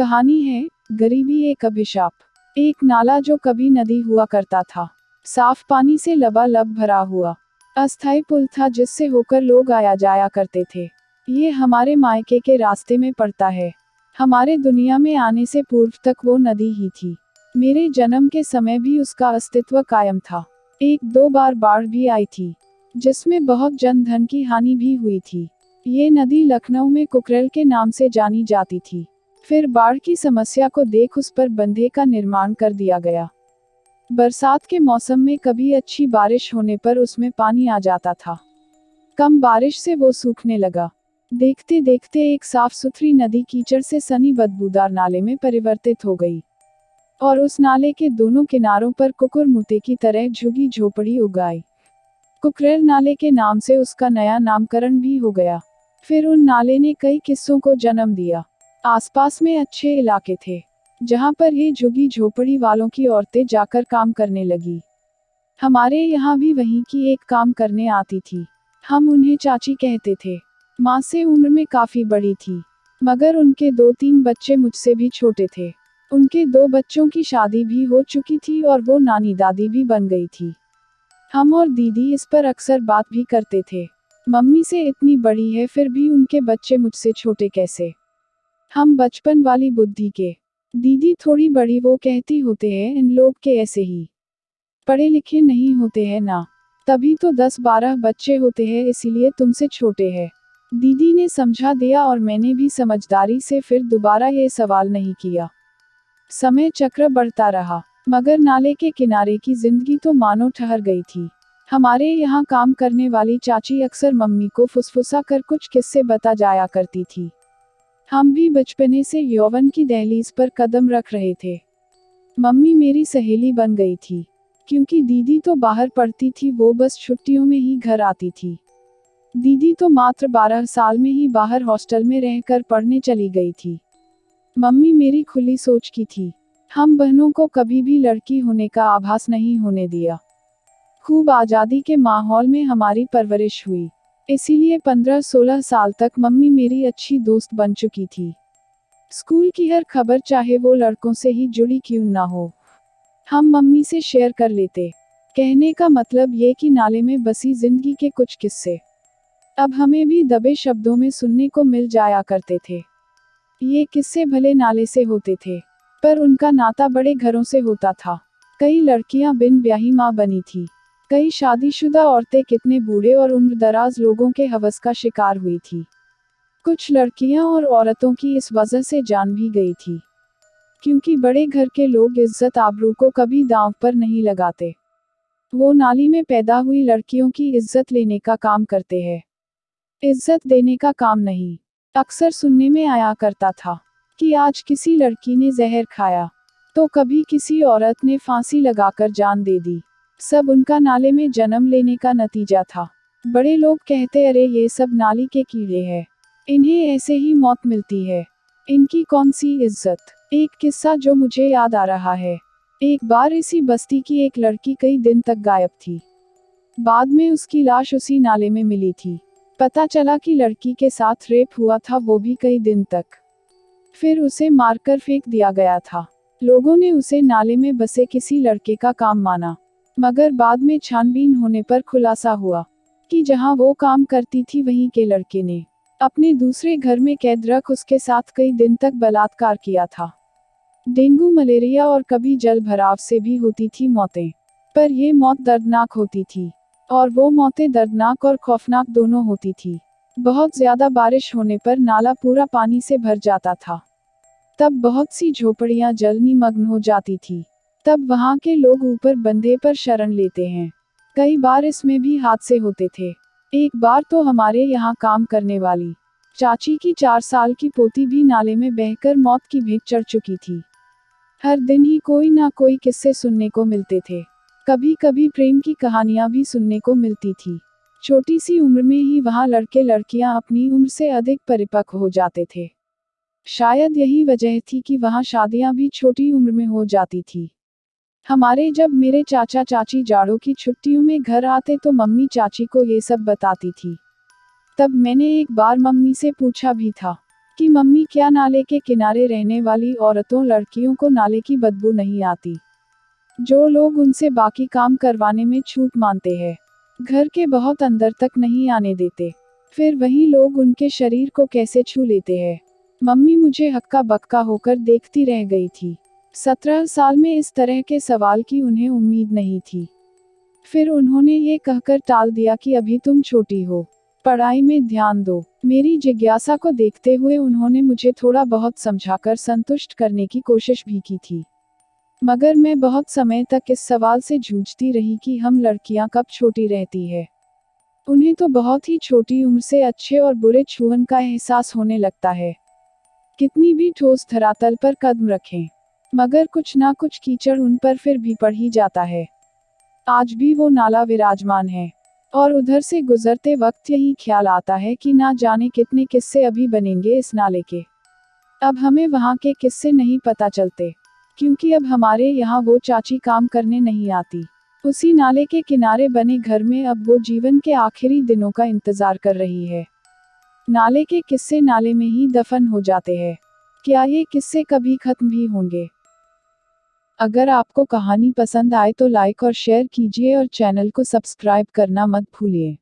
कहानी है, गरीबी एक अभिशाप। एक नाला जो कभी नदी हुआ करता था, साफ पानी से लबालब भरा हुआ अस्थायी पुल था जिससे होकर लोग आया जाया करते थे। ये हमारे मायके के रास्ते में पड़ता है। हमारे दुनिया में आने से पूर्व तक वो नदी ही थी। मेरे जन्म के समय भी उसका अस्तित्व कायम था। एक दो बार बाढ़ भी आई थी, जिसमें बहुत जन धन की हानि भी हुई थी। ये नदी लखनऊ में कुकरेल के नाम से जानी जाती थी। फिर बाढ़ की समस्या को देख उस पर बंधे का निर्माण कर दिया गया। बरसात के मौसम में कभी अच्छी बारिश होने पर उसमें पानी आ जाता था। कम बारिश से वो सूखने लगा। देखते देखते एक साफ सुथरी नदी कीचड़ से सनी बदबूदार नाले में परिवर्तित हो गई, और उस नाले के दोनों किनारों पर कुकुरमुत्ते की तरह झुगी झोपड़ी उगाई। कुकरेल नाले के नाम से उसका नया नामकरण भी हो गया। फिर उन नाले ने कई किस्सों को जन्म दिया। आसपास में अच्छे इलाके थे, जहां पर ये झुगी झोपड़ी वालों की औरतें जाकर काम करने लगी। हमारे यहाँ भी वहीं की एक काम करने आती थी। हम उन्हें चाची कहते थे। माँ से उम्र में काफी बड़ी थी, मगर उनके 2-3 बच्चे मुझसे भी छोटे थे। उनके 2 बच्चों की शादी भी हो चुकी थी और वो नानी दादी भी बन गई थी। हम और दीदी इस पर अक्सर बात भी करते थे। मम्मी से इतनी बड़ी है फिर भी उनके बच्चे मुझसे छोटे कैसे। हम बचपन वाली बुद्धि के। दीदी थोड़ी बड़ी, वो कहती होते हैं इन लोग के ऐसे ही पढ़े लिखे नहीं होते हैं ना, तभी तो 10-12 बच्चे होते हैं, इसीलिए तुमसे छोटे हैं। दीदी ने समझा दिया और मैंने भी समझदारी से फिर दोबारा ये सवाल नहीं किया। समय चक्र बढ़ता रहा, मगर नाले के किनारे की जिंदगी तो मानो ठहर गई थी। हमारे यहाँ काम करने वाली चाची अक्सर मम्मी को फुसफुसा कर कुछ किस्से बता जाया करती थी। हम भी बचपने से यौवन की दहलीज पर कदम रख रहे थे। मम्मी मेरी सहेली बन गई थी, क्योंकि दीदी तो बाहर पढ़ती थी, वो बस छुट्टियों में ही घर आती थी। दीदी तो मात्र 12 साल में ही बाहर हॉस्टल में रहकर पढ़ने चली गई थी। मम्मी मेरी खुली सोच की थी। हम बहनों को कभी भी लड़की होने का आभास नहीं होने दिया। खूब आज़ादी के माहौल में हमारी परवरिश हुई, इसीलिए 15-16 साल तक मम्मी मेरी अच्छी दोस्त बन चुकी थी। स्कूल की हर खबर, चाहे वो लड़कों से ही जुड़ी क्यों ना हो, हम मम्मी से शेयर कर लेते। कहने का मतलब ये कि नाले में बसी जिंदगी के कुछ किस्से अब हमें भी दबे शब्दों में सुनने को मिल जाया करते थे। ये किस्से भले नाले से होते थे, पर उनका नाता बड़े घरों से होता था। कई लड़कियां बिन ब्याही माँ बनी थी। कई शादीशुदा औरतें कितने बूढ़े और उम्रदराज लोगों के हवस का शिकार हुई थी। कुछ लड़कियां और औरतों की इस वजह से जान भी गई थी, क्योंकि बड़े घर के लोग इज्जत आबरू को कभी दांव पर नहीं लगाते। वो नाली में पैदा हुई लड़कियों की इज्जत लेने का काम करते हैं, इज्जत देने का काम नहीं। अक्सर सुनने में आया करता था कि आज किसी लड़की ने जहर खाया, तो कभी किसी औरत ने फांसी लगाकर जान दे दी। सब उनका नाले में जन्म लेने का नतीजा था। बड़े लोग कहते, अरे ये सब नाली के कीड़े हैं, इन्हें ऐसे ही मौत मिलती है, इनकी कौन सी इज्जत। एक किस्सा जो मुझे याद आ रहा है। एक बार इसी बस्ती की एक लड़की कई दिन तक गायब थी। बाद में उसकी लाश उसी नाले में मिली थी। पता चला कि लड़की के साथ रेप हुआ था, वो भी कई दिन तक। फिर उसे मारकर फेंक दिया गया था। लोगों ने उसे नाले में बसे किसी लड़के का काम माना, मगर बाद में छानबीन होने पर खुलासा हुआ कि जहां वो काम करती थी वहीं के लड़के ने अपने दूसरे घर में कैद रख उसके साथ कई दिन तक बलात्कार किया था। डेंगू, मलेरिया और कभी जल भराव से भी होती थी मौतें, पर ये मौत दर्दनाक होती थी, और वो मौतें दर्दनाक और खौफनाक दोनों होती थी। बहुत ज्यादा बारिश होने पर नाला पूरा पानी से भर जाता था। तब बहुत सी झोपड़ियां जलमग्न हो जाती थी। तब वहां के लोग ऊपर बंधे पर शरण लेते हैं। कई बार इसमें भी हादसे होते थे। एक बार तो हमारे यहाँ काम करने वाली चाची की 4 साल की पोती भी नाले में बहकर मौत की भेंट चढ़ चुकी थी। हर दिन ही कोई ना कोई किस्से सुनने को मिलते थे। कभी कभी प्रेम की कहानियां भी सुनने को मिलती थी। छोटी सी उम्र में ही वहां लड़के लड़कियां अपनी उम्र से अधिक परिपक्व हो जाते थे। शायद यही वजह थी कि वहां शादियां भी छोटी उम्र में हो जाती थी। जब मेरे चाचा चाची जाड़ों की छुट्टियों में घर आते तो मम्मी चाची को ये सब बताती थी। तब मैंने एक बार मम्मी से पूछा भी था उसकी मम्मी, क्या नाले के किनारे रहने वाली औरतों लड़कियों को नाले की बदबू नहीं आती? जो लोग उनसे बाकी काम करवाने में छूट मानते हैं, घर के बहुत अंदर तक नहीं आने देते, फिर वही लोग उनके शरीर को कैसे छू लेते हैं? मम्मी मुझे हक्का बक्का होकर देखती रह गई थी। 17 साल में इस तरह के सवाल की उन्हें उम्मीद नहीं थी। फिर उन्होंने ये कहकर टाल दिया कि अभी तुम छोटी हो, पढ़ाई में ध्यान दो। मेरी जिज्ञासा को देखते हुए उन्होंने मुझे थोड़ा बहुत समझाकर संतुष्ट करने की कोशिश भी की थी, मगर मैं बहुत समय तक इस सवाल से जूझती रही कि हम लड़कियां कब छोटी रहती है। उन्हें तो बहुत ही छोटी उम्र से अच्छे और बुरे छुअन का एहसास होने लगता है। कितनी भी ठोस धरातल पर कदम रखें, मगर कुछ ना कुछ कीचड़ उन पर फिर भी पड़ ही जाता है। आज भी वो नाला विराजमान है, और उधर से गुजरते वक्त यही ख्याल आता है कि ना जाने कितने किस्से अभी बनेंगे इस नाले के। अब हमें वहाँ के किस्से नहीं पता चलते, क्योंकि अब हमारे यहाँ वो चाची काम करने नहीं आती। उसी नाले के किनारे बने घर में अब वो जीवन के आखिरी दिनों का इंतजार कर रही है। नाले के किस्से नाले में ही दफन हो जाते हैं। क्या ये किस्से कभी खत्म भी होंगे? अगर आपको कहानी पसंद आए तो लाइक और शेयर कीजिए और चैनल को सब्सक्राइब करना मत भूलिए।